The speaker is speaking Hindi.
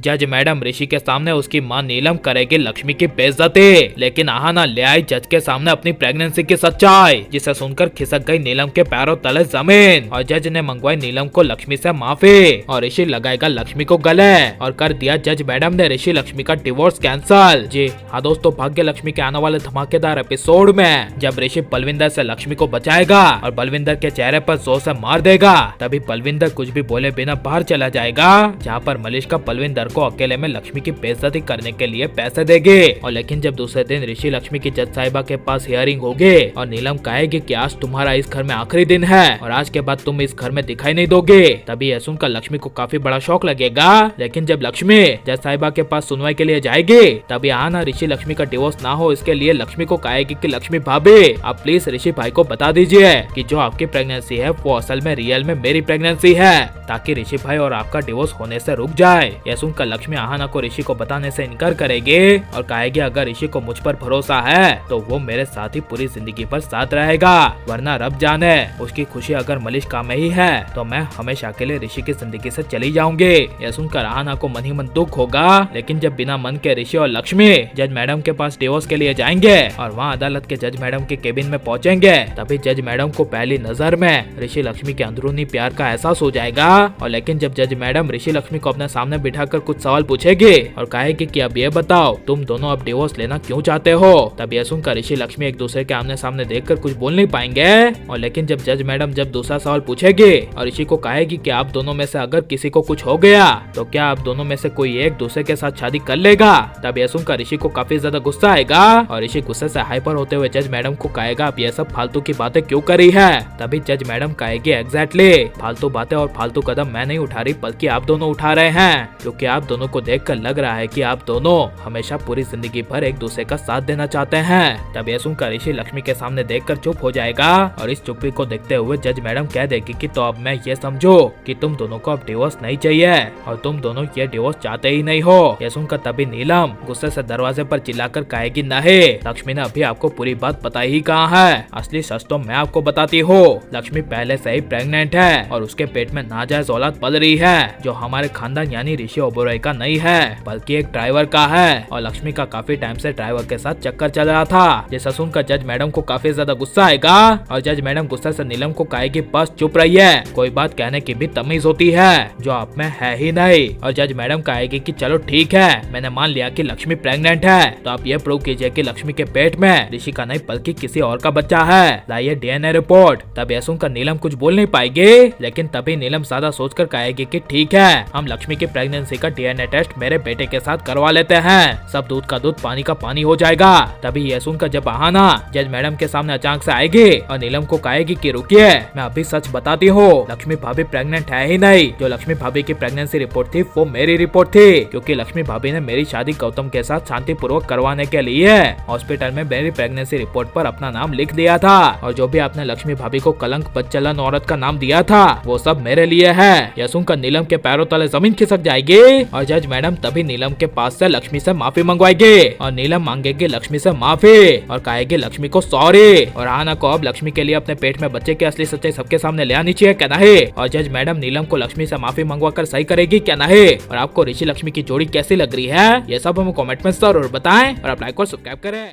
जज मैडम ऋषि के सामने उसकी माँ नीलम करेगी लक्ष्मी की बेइज्जती, लेकिन आहाना ले आई जज के सामने अपनी प्रेगनेंसी की सच्चाई, जिसे सुनकर खिसक गई नीलम के पैरों तले जमीन। और जज ने मंगवाई नीलम को लक्ष्मी से माफी और ऋषि लगाएगा लक्ष्मी को गले, और कर दिया जज मैडम ने ऋषि लक्ष्मी का डिवोर्स कैंसल। जी हाँ दोस्तों, भाग्य लक्ष्मी के आने वाले धमाकेदार एपिसोड में जब ऋषि बलविंदर से लक्ष्मी को बचाएगा और बलविंदर के चेहरे पर जोर से मार देगा, तभी बलविंदर कुछ भी बोले बिना बाहर चला जाएगा, जहाँ पर मलिष्का बलविंदर को अकेले में लक्ष्मी की बेइज्जती करने के लिए पैसे देगी। और लेकिन जब दूसरे दिन ऋषि लक्ष्मी की जज साहिबा के पास हियरिंग होगी और नीलम कहेगी कि आज तुम्हारा इस घर में आखिरी दिन है और आज के बाद तुम इस घर में दिखाई नहीं दोगे, तभी यह सुनकर लक्ष्मी को काफी बड़ा शौक लगेगा। लेकिन जब लक्ष्मी जज साहिबा के पास सुनवाई के लिए जाएगी, तभी आना ऋषि लक्ष्मी का डिवोर्स ना हो इसके लिए लक्ष्मी को कहेगी कि लक्ष्मी भाभी आप प्लीज ऋषि भाई को बता दीजिए कि जो आपकी प्रेगनेंसी है वो असल में रियल में मेरी प्रेगनेंसी है, ताकि ऋषि भाई और आपका डिवोर्स होने से रुक जाए। यह सुनकर लक्ष्मी आहाना को ऋषि को बताने से इनकार करेगी और कहेगी अगर ऋषि को मुझ पर भरोसा है तो वो मेरे साथ ही पूरी जिंदगी पर साथ रहेगा, वरना रब जाने उसकी खुशी अगर मलिष्का में ही है तो मैं हमेशा के लिए ऋषि की जिंदगी से चली जाऊंगी। यह सुनकर आहाना को मन ही मन दुख होगा। लेकिन जब बिना मन के ऋषि और लक्ष्मी जज मैडम के पास डिवोर्स के लिए जाएंगे और वहाँ अदालत के जज मैडम के केबिन में पहुंचेंगे, तभी जज मैडम को पहली नजर में ऋषि लक्ष्मी के अंदरूनी प्यार का एहसास हो जाएगा। और लेकिन जब जज मैडम ऋषि लक्ष्मी को अपने सामने बिठाकर कुछ सवाल पूछेगी और कहेगी कि अब ये बताओ तुम दोनों अब डिवोर्स लेना क्यों चाहते हो, तब यह सुनकर ऋषि लक्ष्मी एक दूसरे के आमने सामने देखकर कुछ बोल नहीं पाएंगे। और लेकिन जब जज मैडम जब दूसरा सवाल पूछेगी और ऋषि को कहेगी कि आप दोनों में से अगर किसी को कुछ हो गया तो क्या आप दोनों में से कोई एक दूसरे के साथ शादी कर लेगा, तब यह सुनकर ऋषि को काफी ज्यादा गुस्सा आएगा और ऋषि गुस्से से हाइपर होते हुए जज मैडम को कहेगा आप ये सब फालतू की बातें क्यों करी है। तभी जज मैडम कहेगी एग्जैक्टली फालतू बातें और फालतू कदम मैं नहीं उठा रही बल्कि आप दोनों उठा रहे हैं, क्योंकि आप दोनों को देखकर लग रहा है कि आप दोनों हमेशा पूरी जिंदगी भर एक दूसरे का साथ देना चाहते हैं। तब यह सुनकर ऋषि लक्ष्मी के सामने देखकर चुप हो जाएगा और इस चुप्पी को देखते हुए जज मैडम कह देगी कि तो अब मैं ये समझो कि तुम दोनों को अब डिवोर्स नहीं चाहिए और तुम दोनों ये डिवोर्स चाहते ही नहीं हो। यह सुनकर तभी नीलम गुस्से से दरवाजे पर चिल्लाकर कहेगी नहीं, लक्ष्मी ने अभी आपको पूरी बात बताई ही कहाँ है, असली सच तो मैं आपको बताती हूँ। लक्ष्मी पहले से ही प्रेग्नेंट है और उसके पेट में नाजायज औलाद पल रही है जो हमारे खानदान यानी ऋषि ओबेरॉय का नहीं है बल्कि एक ड्राइवर का है। और लक्ष्मी का काफी टाइम से ड्राइवर के साथ चक्कर चल रहा था, जिसे सुनकर जज मैडम को काफी ज्यादा गुस्सा आएगा और जज मैडम गुस्से से नीलम को कहेगी बस चुप रहिए, कोई बात कहने की भी तमीज होती है जो आप में है ही नहीं। और जज मैडम कहेगी कि चलो ठीक है, मैंने मान लिया कि लक्ष्मी प्रेग्नेंट है, तो आप ये प्रूव कीजिए कि लक्ष्मी के पेट में ऋषि का नहीं बल्कि किसी और का बच्चा है, लाइए डीएनए रिपोर्ट। तब यह सुनकर नीलम कुछ बोल नहीं पाएगी, लेकिन तभी नीलम सादा सोचकर कहेगी कि ठीक है, हम लक्ष्मी की प्रेगनेंसी का डीएनए टेस्ट मेरे बेटे के साथ करवा लेते हैं, सब दूध का दूध पानी का पानी हो जाएगा। तभी यह सुनकर जब आहाना जज मैडम के सामने अचानक से आएगी और नीलम को कहेगी कि रुकिए, मैं अभी सच बताती हूँ, लक्ष्मी भाभी प्रेग्नेंट है ही नहीं, जो लक्ष्मी भाभी की प्रेगनेंसी रिपोर्ट थी वो मेरी रिपोर्ट थी, क्योंकि लक्ष्मी भाभी ने मेरी शादी गौतम के साथ शांतिपूर्वक करवाने के लिए हॉस्पिटल में मेरी प्रेगनेंसी रिपोर्ट पर अपना नाम लिख दिया था, और जो भी आपने लक्ष्मी भाभी को कलंक बदचलन औरत का नाम दिया था वो सब मेरे लिए है। यह सुनकर नीलम के पैरों तले जमीन खिसक जाएगी और जज मैडम तभी नीलम के पास से लक्ष्मी से माफी मंगवाएगी और नीलम मांगेगी लक्ष्मी से माफी और कहेगी लक्ष्मी को सॉरी, और आना को अब लक्ष्मी के लिए अपने पेट में बच्चे की असली सच्चाई सबके सामने ले आनी चाहिए क्या नहीं। और जज मैडम नीलम को लक्ष्मी से माफी मंगवाकर सही करेगी क्या नहीं। और आपको ऋषि लक्ष्मी की जोड़ी कैसी लग रही है ये सब हमें कमेंट में जरूर बताएं और आप लाइक और सब्सक्राइब करें।